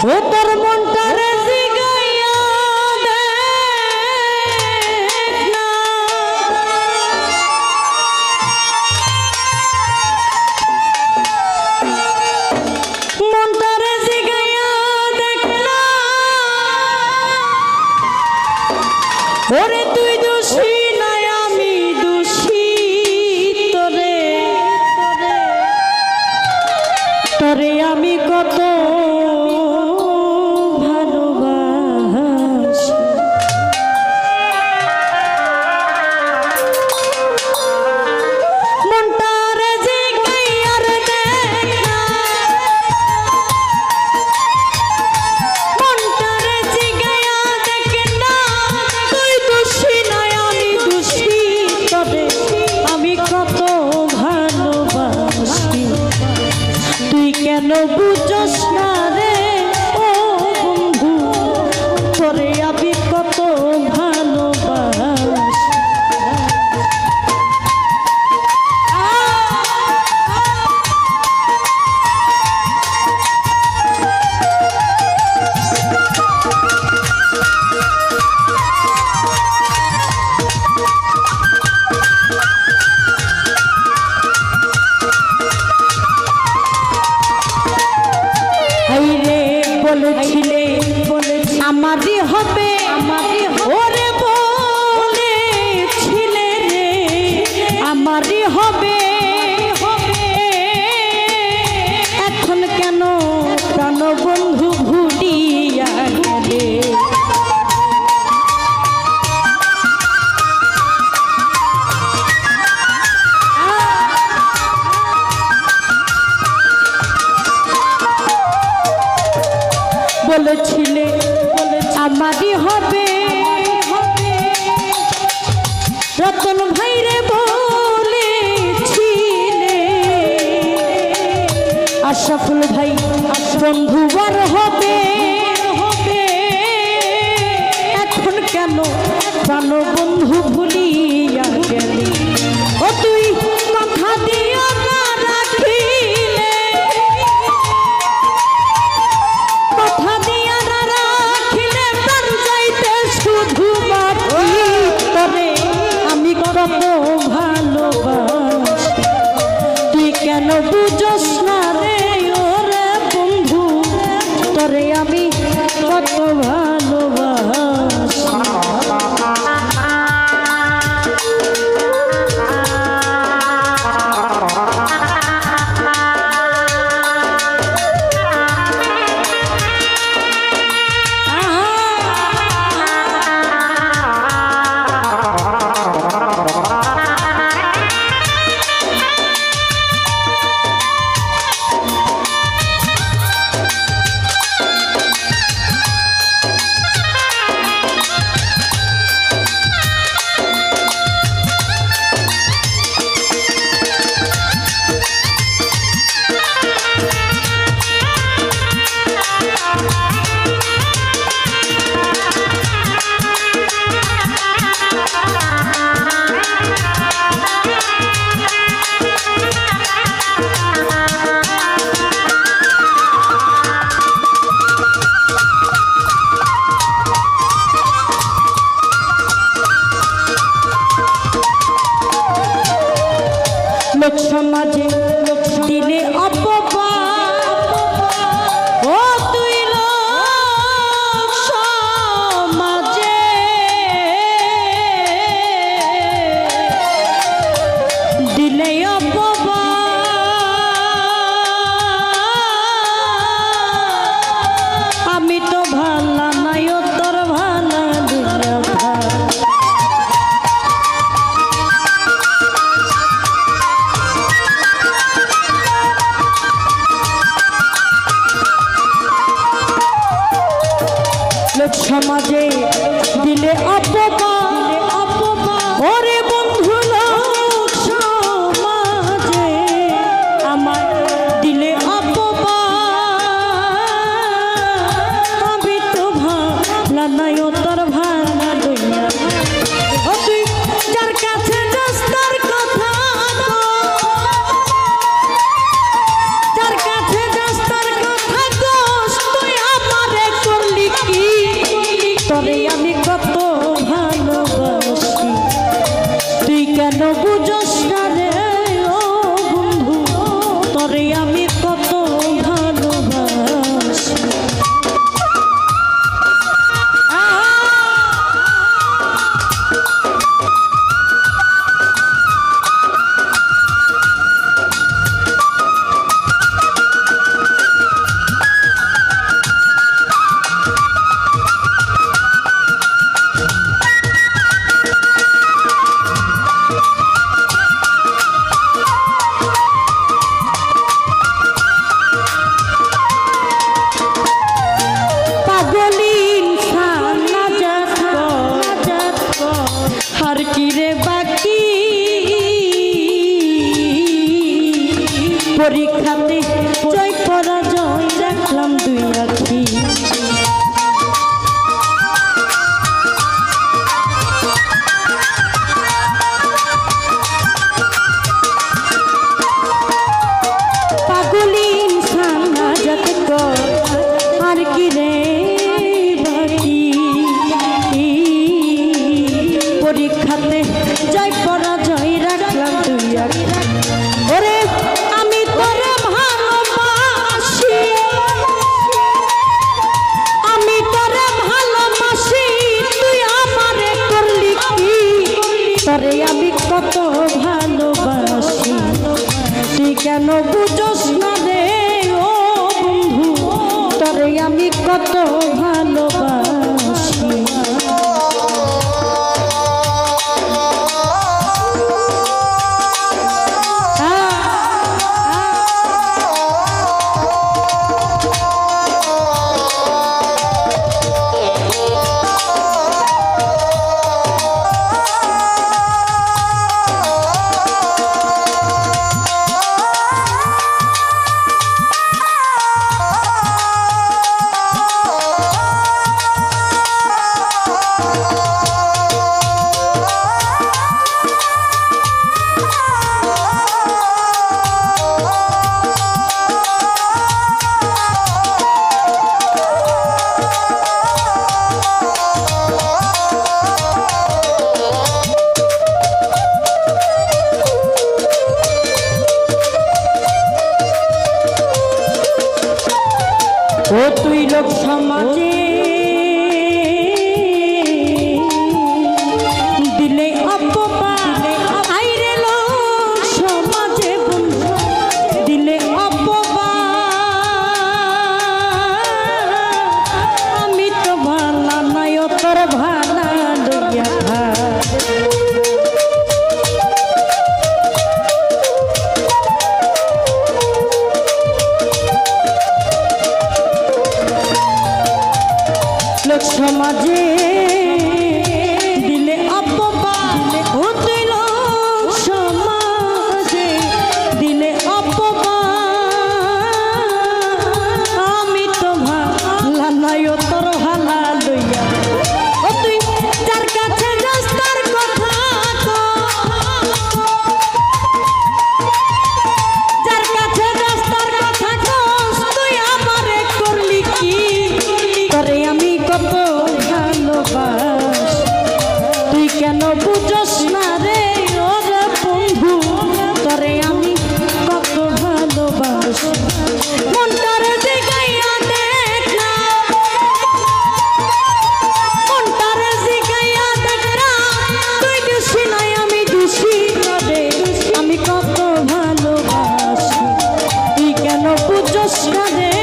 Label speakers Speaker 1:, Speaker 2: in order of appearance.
Speaker 1: ও তোর মনটারে জিগাইয়া দেখ না, মনটারে জিগাইয়া দেখ না, ওরে তুই দোষী নাই আমি দোষী, তোরে তোরে আমি কত ভালোবাসি। মনটারে জিগাইয়া দেখ না, মনটারে জিগাইয়া দেখ না, তুই দোষী নাই আমি দোষী, তোরে আমি কত ভালোবাসি। তুই কেন বুঝস না রে ও বন্ধু, তোরে আমি কত ভালোবাসি। বলেছিলে আমারই হবে, ওরে বলেছিলে রে আমারই হবে, এখন কেন প্রাণ বন্ধু ভুলিয়া গেলে। বলেছিলে আমারই হবে, রতন ভাইরে বলেছিলে আশরাফুল ভাই বন্ধুবার হবে, এখন কেন প্রাণ বন্ধু ভুলিয়া গেলি। ও তুই কথা দিয়া না রাখিলে, কথা দিয়া না রাখিলে প্রাণ যাইতে শুধু মাটি, তবে আমি কত ভালোবাসি। তুই কেন বুঝস না রে ওরে বন্ধু, তোরে আমি কত ভালোবাসি। লোক সমাজে দিলে অপবাদ, ও তুই লোক সমাজে দিলে অপবাদ, আমি তো ভালা নাই ও তোর ভালা দুনিয়া ভালা। লোক সমাজে দিলে অপবাদ, ওরে বন্ধু লোক সমাজে আমার দিলে অপবাদ, আমি তো ভালা নাই ও তোর ভালা দুনিয়া। ও তুই যার কাছে যাস তার কথা, যার কাছে যাস তার কথা দোষ তুই আমার তোরে আমি কত ভালোবাসি। ও তুই লোক সমাজে দিলে অপবাদ, আইরে লোক সমাজে দিলে অপবাদ। আমি তো ভালা নাই তোর ভালা লইয়া লোক সমাজে দিলে অপবাদ। ও তুই লোক সমাজে দিলে অপবাদ। আমি তো ভালা নাই তোর ভালা লইয়া। ও তুই যার কাছে যাস তার কথা যার কাছে যাস তার কথা কস, তুই আমারে করলি কি? তোরে আমি কত ভালোবাস, তুই কেন বুঝস না রে ওরে বন্ধু? তোরে আমি কত ভালোবাস। মনটারে জিগাইয়া দেখ না, মনটারে জিগাইয়া দেখ না, তুই দোষী নাই আমি দোষী রে। আমি কত ভালোবাসি, তুই কেন বুঝস না রে